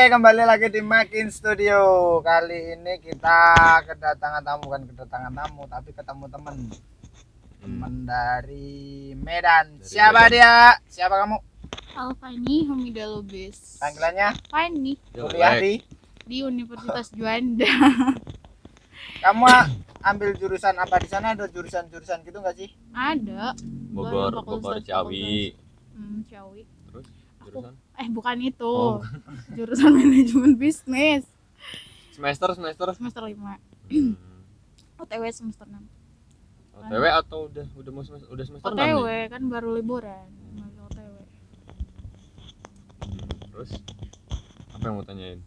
Kembali lagi di Makin Studio. Kali ini kita kedatangan tamu, bukan kedatangan tamu, tapi ketemu teman dari Medan. Siapa dia? Siapa kamu? Alfani Hamida Lubis. Panggilannya? Fani Kuliah di Universitas Juanda. Kamu ambil jurusan apa di sana? Ada jurusan-jurusan gitu nggak sih? Ada. Bogor Fakultas- Ciawi. Ciawi. Terus jurusan? Bukan itu. Oh, Jurusan manajemen bisnis. semester. Semester 5. OTW semester 6. OTW atau udah mau semester OTW 6 nih? kan baru liburan. Masih OTW. Terus apa yang mau tanyain?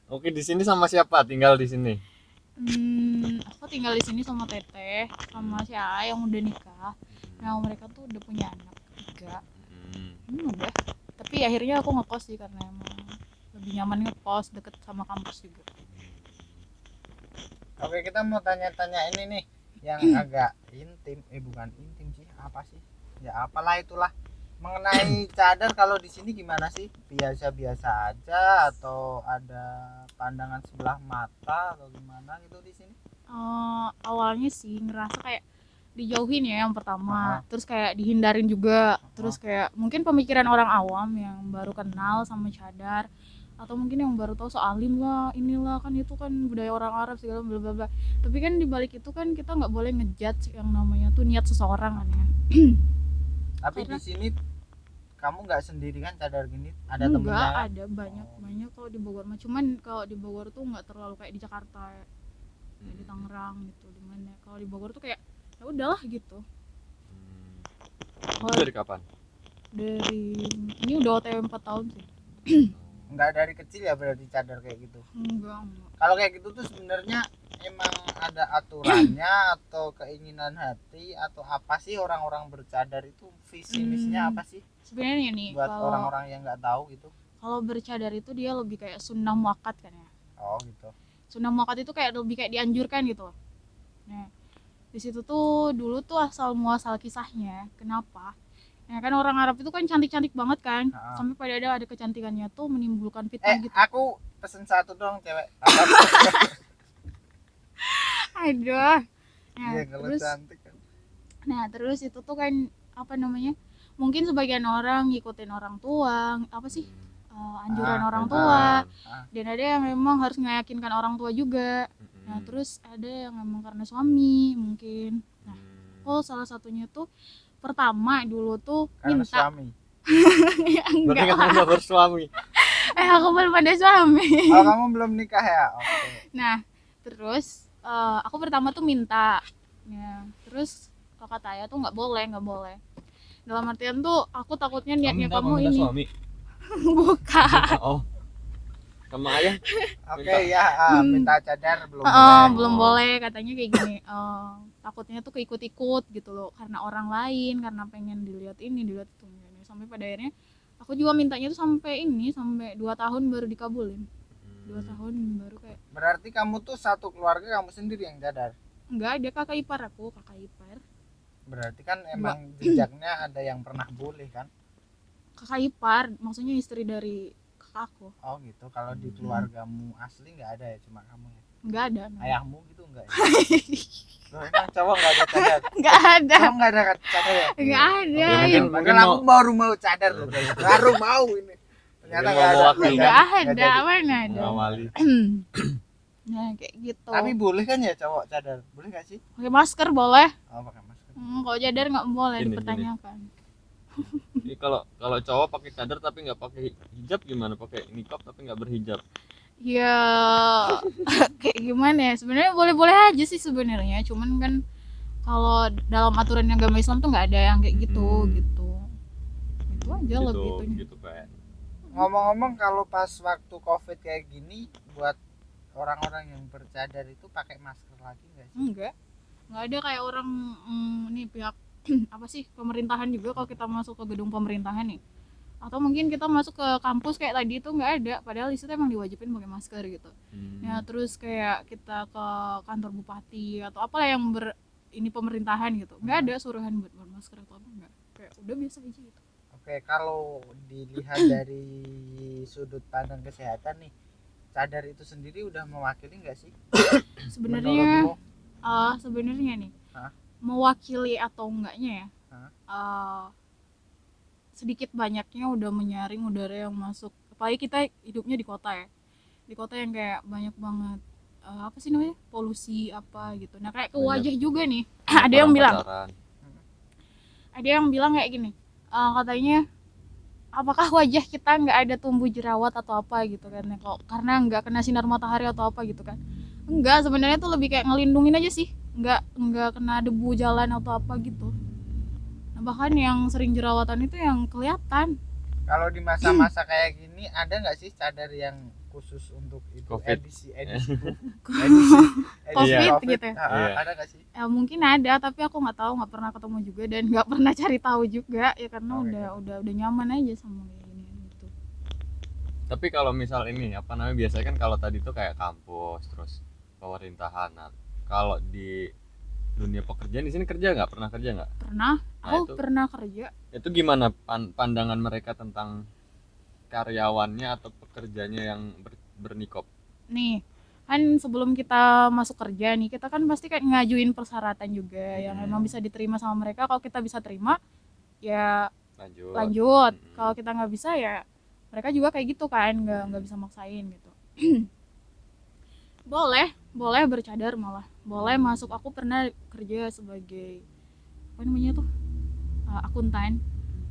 Oke, di sini sama siapa? Tinggal di sini. Aku tinggal di sini sama Teteh, sama si A yang udah nikah. Nah, mereka tuh udah punya anak 3. Udah. Tapi akhirnya aku ngekos sih karena emang lebih nyaman ngekos deket sama kampus juga. Oke, kita mau tanya-tanya ini nih yang agak intim. Bukan intim sih, apa sih? Ya apalah itulah. Mengenai cadar kalau di sini gimana sih? Biasa-biasa aja atau ada pandangan sebelah mata atau gimana gitu di sini? Awalnya sih ngerasa kayak dijauhin ya yang pertama, terus kayak dihindarin juga, terus kayak mungkin pemikiran orang awam yang baru kenal sama cadar, atau mungkin yang baru tahu soal alim lah, inilah kan itu kan budaya orang Arab segala bla bla bla. Tapi kan di balik itu kan kita nggak boleh ngejudge yang namanya tuh niat seseorang kan ya. Tapi Karena- di sini kamu nggak sendiri kan cadar gini? Ada Enggak, temennya? ada banyak kalau di Bogor mah. Cuman kalau di Bogor tuh nggak terlalu kayak di Jakarta, kayak di Tangerang gitu, di mana. Kalau di Bogor tuh kayak ya udahlah gitu. Itu dari kapan? Dari ini udah OTW 4 tahun sih. Nggak dari kecil ya berarti cadar kayak gitu? Enggak. Kalau kayak gitu tuh sebenarnya emang ada aturannya atau keinginan hati atau apa sih orang-orang bercadar itu visi misinya apa sih Sebenarnya nih buat kalau orang-orang yang nggak tahu gitu? bercadar itu dia lebih kayak sunnah muakkad kan ya. Oh gitu. Sunnah muakkad itu kayak lebih kayak dianjurkan gitu loh. Nah, di situ tuh dulu tuh asal muasal kisahnya. Kenapa? Ya kan orang Arab itu kan cantik-cantik banget kan. Sampai pada ada kecantikannya tuh menimbulkan fitnah gitu. Aku pesen satu dong cewek. Aduh. Nah, Iya kalau terus cantik kan. terus itu tuh kan apa namanya? Mungkin sebagian orang ngikutin orang tua, apa sih? Anjuran orang tua. Dan ada yang memang harus meyakinkan orang tua juga. Nah, terus ada yang memang karena suami mungkin. Nah, salah satunya tuh pertama dulu tuh Karena minta. suami. Ya, Berarti enggak. kamu udah bersuami. Aku belum ada suami. Oh kamu belum nikah ya? Oke. Nah, terus aku pertama tuh minta. Ya, terus kata ayah tuh nggak boleh. Dalam artian tuh aku takutnya niatnya kamu ini. Suami. Bukan. Oh. Sama ayah? Oke ya, minta cadar belum Belum boleh katanya kayak gini. Takutnya tuh keikut-ikut gitu loh karena orang lain, karena pengen dilihat ini, dilihat itu. Sampai pada akhirnya aku juga mintanya tuh sampai 2 tahun baru dikabulin. 2 tahun baru kayak. Berarti kamu tuh satu keluarga kamu sendiri yang cadar? Enggak, ada kakak ipar aku, kakak ipar. Berarti kan emang jejaknya ada yang pernah boleh kan? Kakak ipar, maksudnya istri dari kakak aku. Oh gitu. Kalau di keluargamu asli nggak ada ya, cuma kamu ya? Enggak ada. Ayahmu gitu enggak ya? Loh, emang cowok nggak ada cadar? Enggak ada. Cowok nggak ada cadar ya? Enggak ada. Ya, mungkin Padahal aku baru mau cadar loh. Baru mau ini. Ternyata Mungkin nggak mau ada. mewakili. Enggak ada, jadi. mana ada. Ngawali. Nah, kayak gitu. Tapi boleh kan ya cowok cadar? Boleh nggak sih? Pakai masker boleh. Oh pakai masker. Kalau cadar nggak boleh Gini, dipertanyakan. Jadi kalau cowok pakai cadar tapi nggak pakai hijab gimana? Pakai niqab tapi nggak berhijab. Ya kayak gimana ya? Sebenarnya boleh-boleh aja sih sebenarnya. Cuman kan kalau dalam aturan agama Islam tuh nggak ada yang kayak gitu gitu. Itu aja lebih itunya. Gitu kan. Ngomong-ngomong kalau pas waktu COVID kayak gini buat orang-orang yang bercadar itu pakai masker lagi nggak sih? Nggak ada kayak orang nih pihak apa sih pemerintahan juga kalau kita masuk ke gedung pemerintahan nih, atau mungkin kita masuk ke kampus kayak tadi itu nggak ada, padahal di situ emang diwajibin pakai masker gitu. Ya terus kayak kita ke kantor bupati atau apalah yang ini pemerintahan gitu, nggak ada suruhan buat masker atau apa, nggak, kayak udah biasa aja gitu. Oke, kalau dilihat dari sudut pandang kesehatan nih, cadar itu sendiri udah mewakili nggak sih? Sebenarnya Menurutmu? sebenarnya nih Hah? mewakili atau enggaknya ya, Hah? sedikit banyaknya udah menyaring udara yang masuk, apalagi kita hidupnya di kota ya, di kota yang kayak banyak banget apa sih namanya, polusi apa gitu. Nah kayak ke Banyak. wajah juga nih Banyak ada yang orang bilang pacaran. kayak gini, katanya apakah wajah kita nggak ada tumbuh jerawat atau apa gitu kan ya, kok karena nggak kena sinar matahari atau apa gitu kan. Enggak, sebenarnya tuh lebih kayak ngelindungin aja sih, nggak kena debu jalan atau apa gitu. Nah, bahkan yang sering jerawatan itu yang kelihatan. Kalau di masa-masa kayak gini ada nggak sih cadar yang khusus untuk itu Covid. edisi Covid gitu ya? Iya. Ada nggak sih? Ya mungkin ada, tapi aku nggak tahu, nggak pernah ketemu juga dan nggak pernah cari tahu juga ya, karena Oke. udah nyaman aja sama kayak gini gitu. Tapi kalau misal ini apa namanya, biasanya kan kalau tadi tuh kayak kampus terus pemerintahan. Nah, kalau di dunia pekerjaan di sini kerja nggak, pernah kerja nggak? Pernah, aku itu- pernah kerja. Itu gimana pandangan mereka tentang karyawannya atau pekerjanya yang bernikop? Nih kan sebelum kita masuk kerja nih, kita kan pasti kayak ngajuin persyaratan juga yang emang bisa diterima sama mereka. Kalau kita bisa terima ya lanjut, kalau kita nggak bisa ya mereka juga kayak gitu kan, nggak bisa maksain gitu. boleh bercadar, malah boleh masuk. Aku pernah kerja sebagai apa namanya tuh, akuntan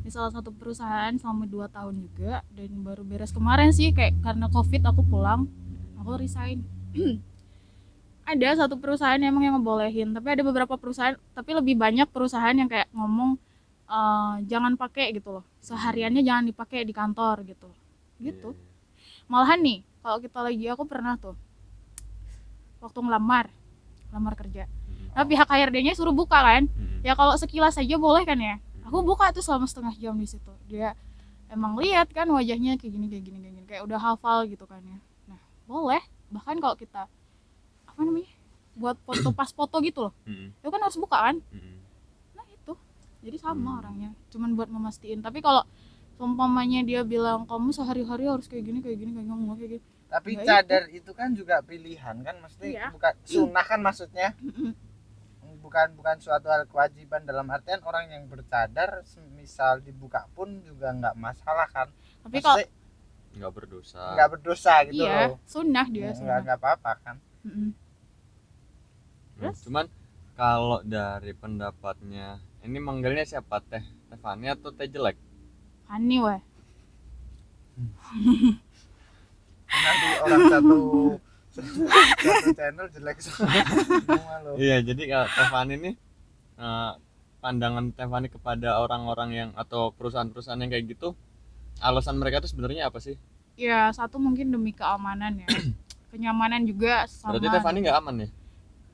di salah satu perusahaan selama 2 tahun juga, dan baru beres kemarin sih, kayak karena covid aku pulang, aku resign. Ada satu perusahaan emang yang ngebolehin, tapi ada beberapa perusahaan, tapi lebih banyak perusahaan yang kayak ngomong jangan pakai gitu loh, sehariannya jangan dipakai di kantor gitu. Malahan nih kalau kita lagi, aku pernah tuh waktu ngelamar kerja, nah pihak HRD-nya suruh buka kan, ya kalau sekilas aja boleh kan ya, aku buka tuh selama setengah jam di situ. Dia emang lihat kan wajahnya kayak gini kayak udah hafal gitu kan ya. Nah boleh, bahkan kalau kita apa namanya buat foto pas foto gitu loh, itu kan harus buka kan. Nah itu jadi sama orangnya, cuman buat memastiin. Tapi kalau seumpamanya dia bilang kamu sehari-hari harus kayak gini kayak ngomong kayak gini, Tapi ya cadar itu kan juga pilihan kan, maksudnya Iya. bukan sunnah kan, maksudnya bukan suatu hal kewajiban, dalam artian orang yang bercadar misal dibuka pun juga nggak masalah kan. tapi kalau Maksudnya nggak berdosa gitu iya loh. sunnah dia sunnah. Nggak apa-apa kan. Terus? Cuman kalau dari pendapatnya, ini manggilnya siapa, Teh Fani atau Teh Jelek? Hani weh. Nanti orang satu channel jelek semua loh. Iya, jadi kalau Teh Fani nih, pandangan Teh Fani kepada orang-orang yang atau perusahaan-perusahaan yang kayak gitu, alasan mereka tuh sebenarnya apa sih? Ya satu mungkin demi keamanan ya, kenyamanan juga sama. Berarti Teh Fani nggak aman ya?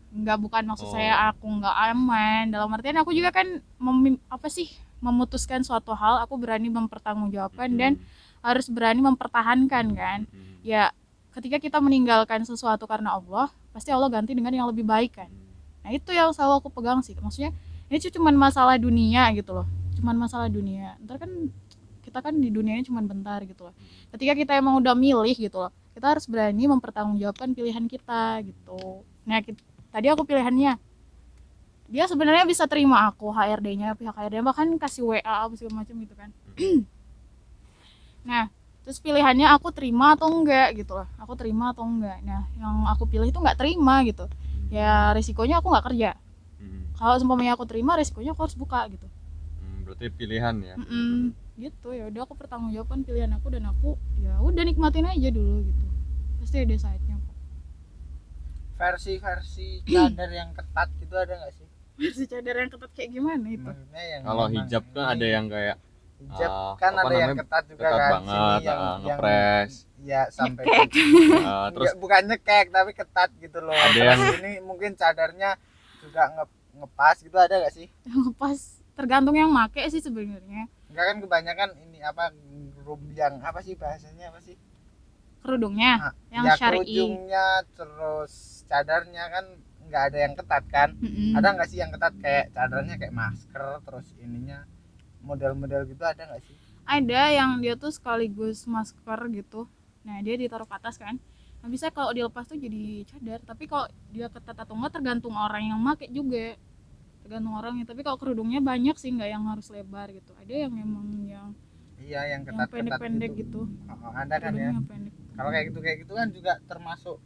Nggak, bukan maksud saya aku nggak aman, dalam artian aku juga kan memutuskan suatu hal, aku berani mempertanggungjawabkan dan harus berani mempertahankan kan. Ya ketika kita meninggalkan sesuatu karena Allah, pasti Allah ganti dengan yang lebih baik kan. Nah itu yang selalu aku pegang sih, maksudnya ini cuma masalah dunia gitu loh, cuman masalah dunia, ntar kan kita kan di dunia ini cuma bentar gitu loh. Ketika kita emang udah milih gitu loh, kita harus berani mempertanggungjawabkan pilihan kita gitu. Nah tadi aku pilihannya, dia sebenarnya bisa terima aku, HRD-nya, pihak HRD bahkan kasih WA apa segala macam gitu kan. Nah terus pilihannya aku terima atau enggak gitu loh, aku terima atau enggak. Nah yang aku pilih itu nggak terima gitu, ya risikonya aku nggak kerja. Kalau seumpamanya aku terima, risikonya aku harus buka gitu. Berarti pilihan ya. Gitu ya udah, aku pertanggungjawabkan pilihan aku, dan aku ya udah nikmatin aja dulu gitu, pasti ada saatnya kok. Versi cadar yang ketat gitu ada nggak sih? Versi cadar yang ketat kayak gimana itu? Maksudnya yang Kalau memang hijab kan ini, ada yang kayak hijab kan apa ada yang namanya, ketat juga ketat kan. banget, Sini ngepres. ya sampai Nyekek. Terus bukan nyekek tapi ketat gitu loh. Ada Terus yang- ini mungkin cadarnya juga ngepas gitu, ada nggak sih? Pas tergantung yang make sih sebenarnya. Enggak kan, kebanyakan ini apa yang apa sih bahasanya, apa sih? Kerudungnya Nah, yang ya syar'i. kerudungnya terus cadarnya kan nggak ada yang ketat kan. Ada nggak sih yang ketat kayak cadarnya kayak masker, terus ininya model-model gitu, ada nggak sih? Ada yang dia tuh sekaligus masker gitu. Nah, dia ditaruh ke atas kan. Nah, bisa kalau dilepas tuh jadi cadar, tapi kalau dia ketat atau enggak tergantung orang yang make juga. Tergantung orangnya. Tapi kalau kerudungnya banyak sih, nggak yang harus lebar gitu. Ada yang emang yang Iya, yang yang ketat-ketat pendek-pendek gitu. gitu. Ada kan ya. Kerudungnya pendek. Kalau kayak gitu kan juga termasuk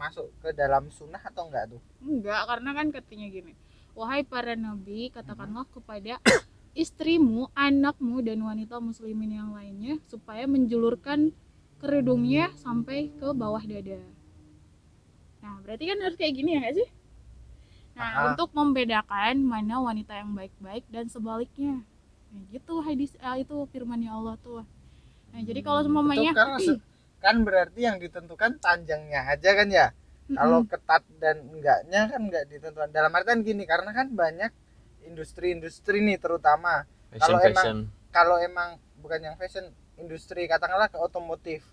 masuk ke dalam sunnah atau enggak tuh? Enggak, karena kan katanya gini. Wahai para nabi, katakanlah kepada istrimu, anakmu dan wanita muslimin yang lainnya supaya menjulurkan kerudungnya sampai ke bawah dada. Nah, berarti kan harus kayak gini ya nggak sih? Nah, untuk membedakan mana wanita yang baik-baik dan sebaliknya. Nah, gitu hadis itu firman-Nya Allah tuh. Nah, jadi kalau Itu semuanya kan berarti yang ditentukan panjangnya aja kan ya. Kalau ketat dan enggaknya kan enggak ditentukan. Dalam artian gini, karena kan banyak industri-industri nih terutama kalau emang bukan yang fashion, industri katakanlah ke otomotif.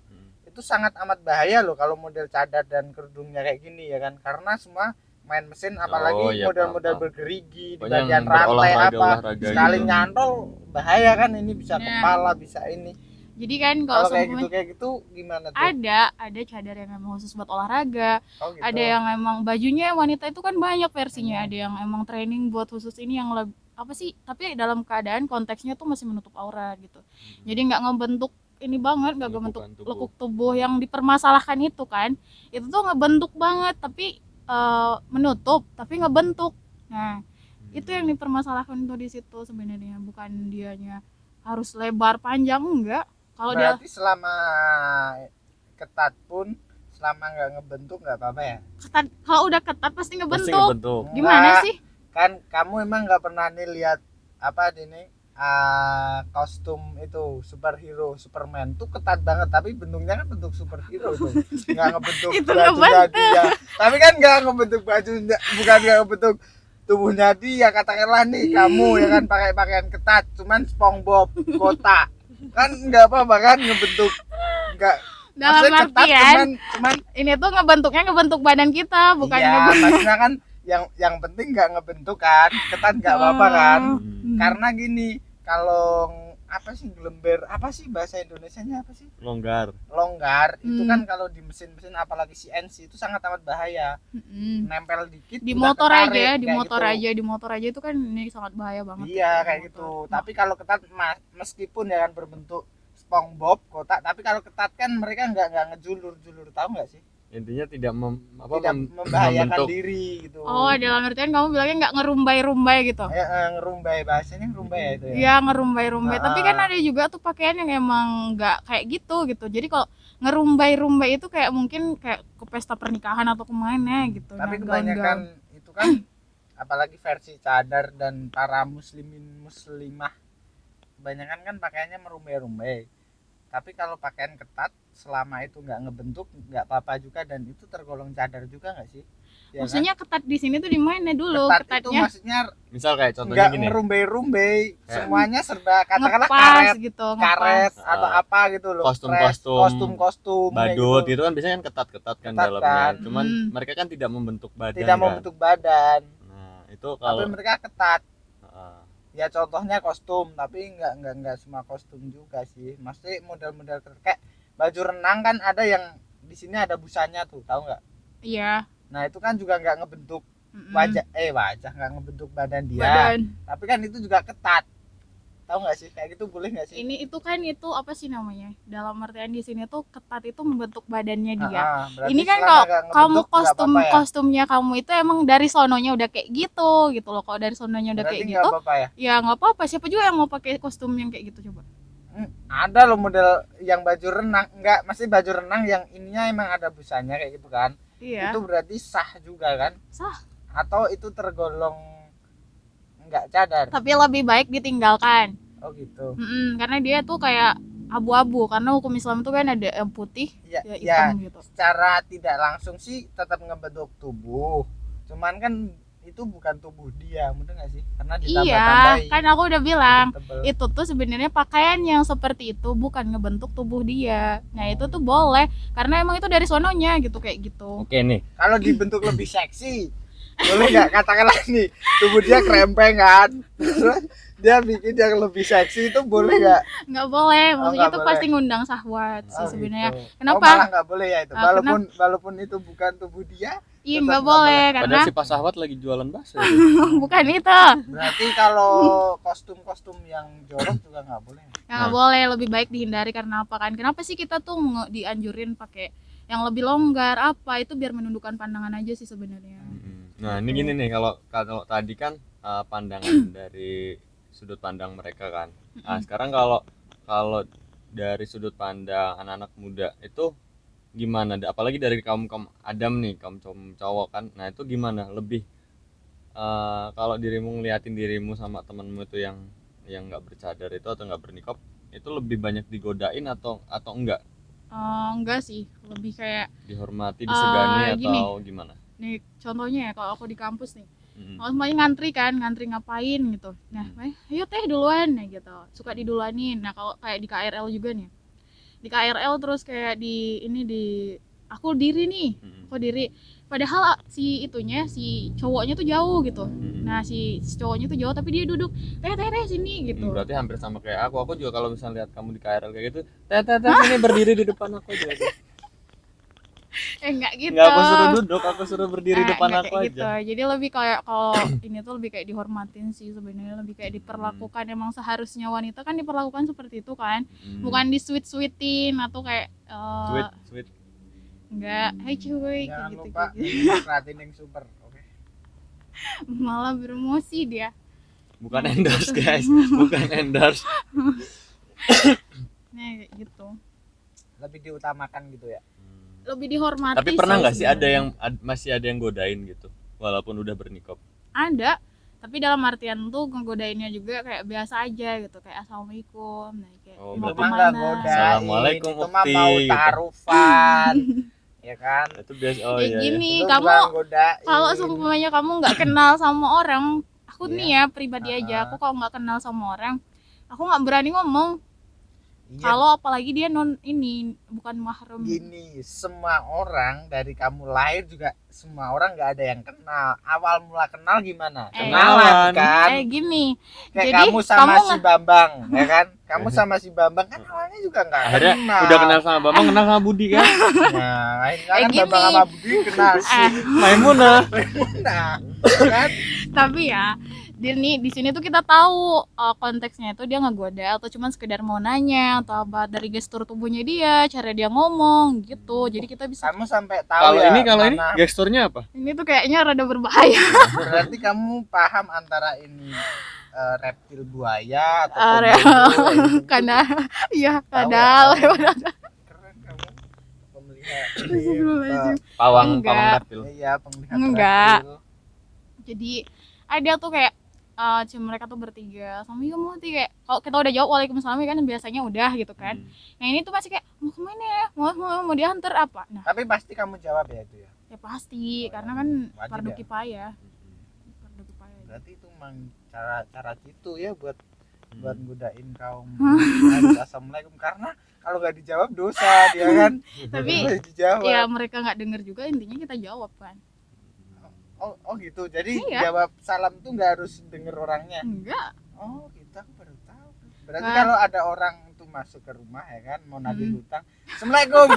Itu sangat amat bahaya loh kalau model cadar dan kerudungnya kayak gini ya kan. Karena semua main mesin, apalagi model-model bergerigi di bagian rantai apa, sekali nyantol bahaya kan, ini bisa kepala, bisa ini. Jadi kan kalau kayak gitu gimana tuh? Ada cadar yang memang khusus buat olahraga. Gitu. Ada yang emang bajunya wanita itu kan banyak versinya. Ada yang emang training buat khusus ini yang apa sih? Tapi dalam keadaan konteksnya tuh masih menutup aurat gitu. Jadi nggak ngebentuk ini banget, nggak ngebentuk lekuk tubuh yang dipermasalahkan itu kan. Itu tuh ngebentuk banget tapi menutup tapi ngebentuk. Nah, itu yang dipermasalahkan tuh di situ sebenarnya, bukan dianya harus lebar panjang, enggak. Kalau berarti selama ketat pun selama nggak ngebentuk nggak apa-apa ya? Ketat, kalau udah ketat pasti ngebentuk. Gimana sih? Kan kamu emang nggak pernah nih lihat apa ini kostum itu superhero Superman tuh ketat banget, tapi bentuknya kan bentuk superhero tuh, nggak ngebentuk bajunya dia. Tapi kan nggak ngebentuk bajunya, bukan nggak ngebentuk tubuhnya dia. Katakanlah nih kamu ya kan pakai pakaian ketat, cuman SpongeBob kotak kan nggak apa-apa kan ngebentuk, nggak dalam artian cuman ini tuh ngebentuk badan kita, bukan maksudnya kan yang penting nggak ngebentuk kan, ketat nggak apa-apa kan. Karena gini, kalau apa sih gelember, apa sih bahasa Indonesianya apa sih, longgar itu kan kalau di mesin-mesin apalagi CNC itu sangat amat bahaya. Nempel dikit di motor aja, di motor aja itu kan ini sangat bahaya banget. Iya kayak gitu. Tapi kalau ketat meskipun ya kan berbentuk SpongeBob kotak, tapi kalau ketat kan mereka nggak ngejulur, tahu nggak sih? Intinya tidak membahayakan diri gitu. Oh, dalam artian kamu bilangnya nggak ngerumbai-rumbai gitu? Ya, ngerumbai, bahasanya ngerumbai ya itu ya? Iya, ngerumbai-rumbai. Tapi kan ada juga tuh pakaian yang emang nggak kayak gitu. Jadi kalau ngerumbai-rumbai itu kayak mungkin kayak ke pesta pernikahan atau kemana gitu. Tapi kebanyakan itu kan apalagi versi cadar dan para muslimah kebanyakan kan pakaiannya merumbai-rumbai. Tapi kalau pakaian ketat selama itu nggak ngebentuk nggak apa-apa juga, dan itu tergolong cadar juga nggak sih? Ya maksudnya kan? Ketat di sini tuh di mana dulu? Ketatnya itu maksudnya misal kayak contohnya nggak gini, ngerumbai-rumbai, semuanya serba katakanlah karet atau apa gitu loh, kostum badut gitu kan biasanya kan ketat kan dalamnya. Cuman mereka kan tidak membentuk badan. Nah itu kalau tapi mereka ketat. Ya contohnya kostum, tapi nggak semua kostum juga sih. Maksudnya model-model kayak baju renang kan ada yang di sini ada busanya tuh, tahu nggak? Iya. Nah itu kan juga nggak ngebentuk wajah nggak ngebentuk badan dia. Tapi kan itu juga ketat. Tahu nggak sih kayak gitu, boleh nggak sih? Ini itu kan itu apa sih namanya? Dalam artian di sini tuh ketat itu membentuk badannya dia. Ini kan kalau kamu kostumnya kamu itu emang dari sononya udah kayak gitu loh. Kalau dari sononya udah berarti kayak gitu, ya nggak apa-apa. Siapa juga yang mau pakai kostum yang kayak gitu coba? Ada loh model yang baju renang, masih baju renang yang ininya emang ada busanya kayak gitu kan? Iya. Itu berarti sah juga kan? Sah. Atau itu tergolong nggak cadar? Tapi lebih baik ditinggalkan. Oh gitu. Karena dia tuh kayak abu-abu, karena hukum Islam itu kan ada yang putih, hitam gitu. Secara tidak langsung sih tetap ngebentuk tubuh, cuman kan itu bukan tubuh dia, bener nggak sih? Karena ditambah-tambahin. Iya, kan aku udah bilang itu tuh sebenarnya pakaian yang seperti itu bukan ngebentuk tubuh dia. Nah itu tuh boleh, karena emang itu dari sononya gitu kayak gitu. Oke nih. Kalau dibentuk lebih seksi, boleh nggak? Katakanlah nih tubuh dia krempeng kan, dia bikin yang lebih seksi itu boleh nggak? Nggak boleh, Oh, maksudnya nggak itu boleh. pasti ngundang syahwat sih Oh, sebenarnya. gitu. Kenapa? Oh, malah nggak boleh ya itu. Ah, Walaupun itu bukan tubuh dia, Iya tetap nggak nggak boleh karena Padahal si Pak Sahwat lagi jualan bakso. bukan itu. berarti kalau kostum-kostum yang jorok juga nggak boleh. Ya nggak boleh, lebih baik dihindari karena apa kan? Kenapa sih kita tuh dianjurin pakai yang lebih longgar apa itu biar menundukkan pandangan aja sih sebenarnya. Nah, ini gini nih, kalau tadi kan pandangan dari sudut pandang mereka kan. Nah, sekarang kalau kalau dari sudut pandang anak-anak muda itu gimana? Apalagi dari kaum Adam nih, kaum cowok kan. Nah, itu gimana? Lebih kalau dirimu ngeliatin dirimu sama temenmu itu yang nggak bercadar itu atau nggak bernikop itu lebih banyak digodain atau enggak? Enggak sih, lebih kayak Dihormati, disegani gini. atau gimana? nih contohnya ya kalau aku di kampus nih. Mm. Kalau semuanya ngantri ngapain gitu. Nah, ayo teh duluan nah gitu. Suka diduluanin. Nah, kalau kayak di KRL juga nih. Di KRL terus kayak di aku diri nih. Aku diri. Padahal si cowoknya tuh jauh gitu. Nah, si cowoknya tuh jauh tapi dia duduk, "Teh sini" gitu. Berarti hampir sama kayak aku juga kalau misalnya lihat kamu di KRL kayak gitu, teh sini berdiri di depan aku aja. Enggak gitu. Enggak, aku suruh duduk, aku suruh berdiri depan enggak aku kayak aja. gitu. Jadi lebih kayak kalau ini tuh lebih kayak dihormatin sih sebenarnya, lebih kayak diperlakukan emang seharusnya wanita kan diperlakukan seperti itu kan. Bukan di sweet-sweetin atau kayak Sweet. enggak, hai cuy Jangan gitu lupa gitu. perhatiin yang super, oke? Malah beremosi dia. Bukan endorse guys, bukan endorse. Nah, kayak gitu. Lebih diutamakan gitu ya. Lebih dihormati. Tapi pernah nggak sih sebenarnya. masih ada yang godain gitu, walaupun udah bernikop? Ada, tapi dalam artian tuh ngegodainnya juga kayak biasa aja gitu, kayak assalamualaikum, nah kayak Oh, mau berarti Cuma nggak kemana. godain, Assalamualaikum, itu mah Ukti, mau gitu. taruhan, ya kan? Itu biasa. Oh Ya iya. gini, Itu kamu bukan godain. kalau seumpamanya kamu nggak kenal sama orang, aku Iya. nih ya pribadi aja, aku kalau nggak kenal sama orang, aku nggak berani ngomong. Iya, Kalau apalagi dia bukan mahram. gini, semua orang dari kamu lahir juga semua orang nggak ada yang kenal. Awal mula kenal gimana? Kenalan. Kan? Gini, Kayak jadi kamu sama kamu si Bambang, ya kan? Kamu sama si Bambang kan awalnya juga nggak Akhirnya kenal. udah kenal sama Bambang, kenal sama Budi kan? Nah, akhirnya kan gini. Bambang sama Budi kenal si Maimunah. Nah, kan? tapi ya di sini tuh kita tahu konteksnya itu dia ngegoda atau cuma sekedar mau nanya atau apa dari gestur tubuhnya dia, cara dia ngomong gitu. Jadi kita bisa Kamu sampai tahu Kalau ya ini mana- gesturnya apa? ini tuh kayaknya rada berbahaya. berarti kamu paham antara ini reptil buaya atau Area- komodo, gitu. Karena iya Tahu kadal. ya? Keren kamu pemelihara. Pawang Enggak. reptil. Iya, penglihatan Enggak. reptil. Jadi ada tuh kayak cuma mereka tuh bertiga sama kamu tuh kayak kalau kita udah jawab waalaikumsalam kan biasanya udah gitu kan. Nah ini tuh masih kayak mau kemana ya, mau diantar apa, nah Tapi pasti kamu jawab ya itu ya. ya pasti karena kan Wajib fardu ya? kifayah. Fardu kifayah. Berarti itu memang cara gitu ya buat godain kaum assalamualaikum, karena kalau nggak dijawab dosa dia kan. Tapi Harus dijawab. ya mereka nggak denger juga, intinya kita jawab kan. Oh gitu, jadi Iya. jawab salam tuh nggak harus denger orangnya. Enggak. Oh gitu, aku baru tahu. Berarti Nah. kalau ada orang tuh masuk ke rumah ya kan, mau nagih hutang, assalamualaikum.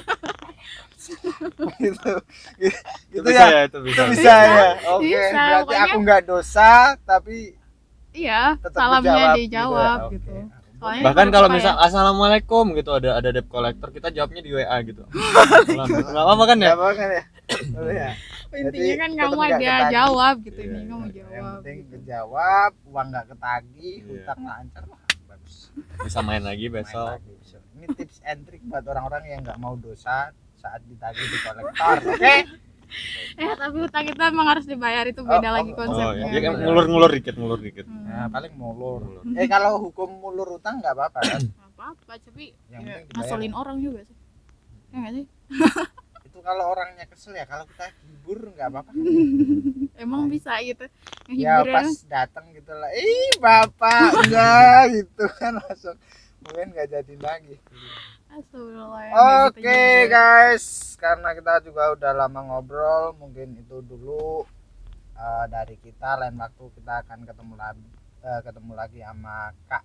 gitu, gitu Bisa ya. ya, itu Itu bisa. bisa ya. Oke, Bisa, berarti pokoknya- aku nggak dosa, tapi Iya, tetap salamnya dijawab dijawab ya. gitu. Oke. Soalnya Bahkan fardu kalau kifayah. misal assalamualaikum gitu ada debt collector, kita jawabnya di WA gitu. Enggak apa kan ya? Ya apa kan ya? Boleh ya. intinya kan tetap kamu nggak ada ketagih. jawab gitu, Iya, ini kamu Yang jawab. penting gitu. kejawab, uang nggak ketagih, Iya. hutang lancar lah, bagus. Bisa main lagi Main besok. lagi besok. Ini tips and trick buat orang-orang yang nggak mau dosa saat ditagih di kolektor, oke? Tapi hutang kita emang harus dibayar, itu beda Oh, lagi oh, Oh, konsepnya. iya kan ngulur dikit. Nah, paling mulur. Mulur. Kalau hukum mulur utang nggak apa-apa kan? Nggak apa-apa, tapi Yang ya, penting dibayar. ngaselin orang juga sih. Ya nggak sih? Itu kalau orangnya kesel ya, kalau kita hibur nggak apa-apa. Emang bisa gitu. Ya Ngehibur pas datang gitu lah, bapak enggak gitu kan, langsung mungkin nggak jadi lagi. Astagfirullah ya, kayak gitu Oke juga. guys, karena kita juga udah lama ngobrol, mungkin itu dulu dari kita. Lain waktu kita akan ketemu ketemu lagi sama Kak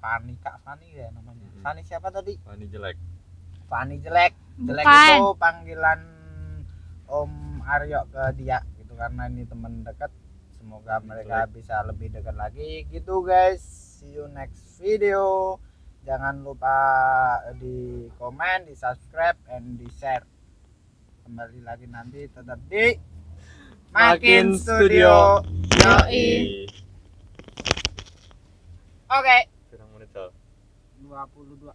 Fani ya namanya. Mm-mm. Fani siapa tadi? Ini jelek. Fani jelek Bukan. itu panggilan Om Aryo ke dia gitu karena ini teman dekat. Semoga mereka bisa lebih dekat lagi gitu guys. See you next video. Jangan lupa di komen, di subscribe, and di share. Kembali lagi nanti tetap di Makin Studio. Yoi. Oke. Kurang menit, Sal. 22